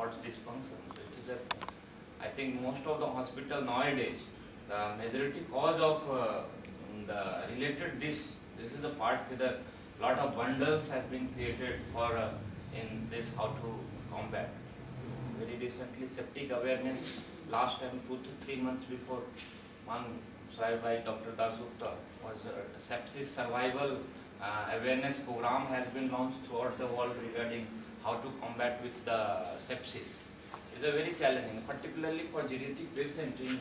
heart dysfunction. So it is I think most of the hospital nowadays, the majority cause of the related this is the part with a lot of bundles have been created for in this how to combat. Very recently, septic awareness last time 2 to 3 months before one tried by Dr. Dasgupta was sepsis survival awareness program has been launched throughout the world regarding how to combat with the sepsis. It is a very challenging, particularly for geriatric patient in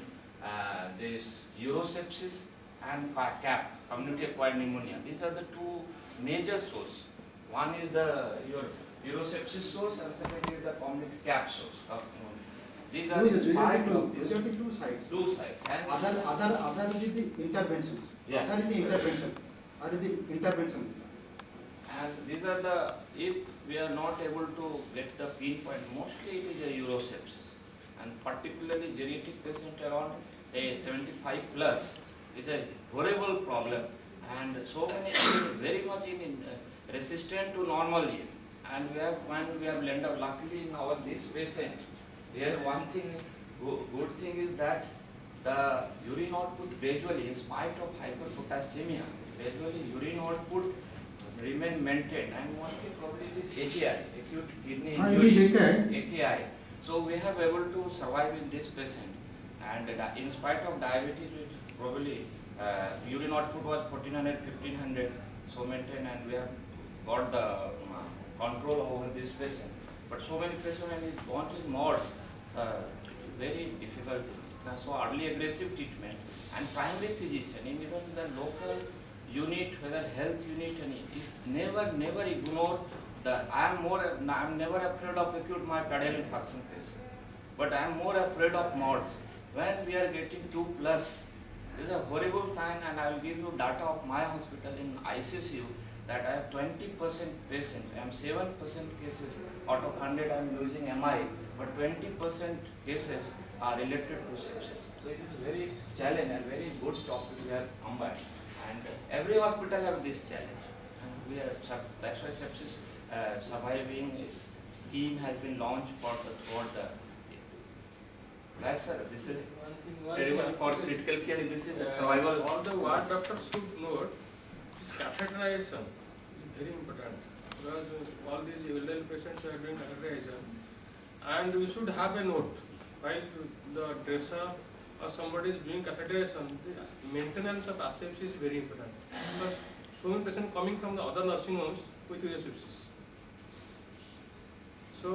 this urosepsis and CAP, community acquired pneumonia. These are the two major sources. One is the your urosepsis source and second is the community CAP source of pneumonia. These are These are the two sides. Two sides. And Other is the interventions. Yes. Other is the intervention. Other is the intervention. And these are the, if we are not able to get the pinpoint, mostly it is a urosepsis. And particularly geriatric patient around a 75 plus is a horrible problem. And so many people very much resistant to normal year. And when we have landed, luckily in our this patient, here one thing, good thing is that the urine output gradually, in spite of hyperpotassemia, gradually urine output remain maintained and mostly probably with AKI, acute kidney injury, AKI. So we have able to survive in this patient, and in spite of diabetes, which probably urine output was 1400, 1500, so maintained, and we have got the control over this patient. But so many patients when it gone to MODS, very difficult. So early aggressive treatment and primary physician in even the local unit, whether health unit, and never ignore the. I am never afraid of acute myocardial infarction patient, but I am more afraid of MODS. When we are getting 2+, this is a horrible sign, and I will give you data of my hospital in ICCU that I have 20% patients. I am 7% cases out of 100 I am using MI, but 20% cases are related to sepsis. So it is very challenge and very good topic we have combined. And every hospital have this challenge. And we are, that's why sepsis surviving scheme has been launched for throughout the. Right, sir, this is very much for critical care. This is survival. All the what doctors should note is catheterization is very important, because all these elderly patients are doing catheterization, and we should have a note while the dresser or somebody is doing catheterization. The maintenance of asepsis is very important, because so many patients coming from the other nursing homes with asepsis. So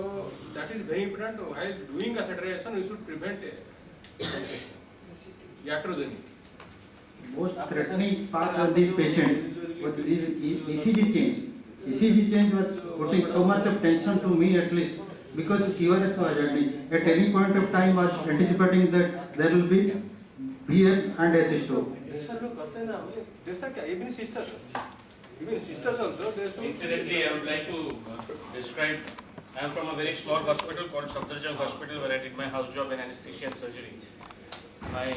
that is very important. While doing catheterization, we should prevent iatrogenic. Most threatening part of this patient was this ECG change. ECG change was putting so much of tension to me, at least, because QRS was at any point of time was anticipating that there will be BL and assist. Even sisters also. Incidentally, I would like to describe. I am from a very small hospital called Safdarjung Hospital, where I did my house job in anesthesia and surgery. My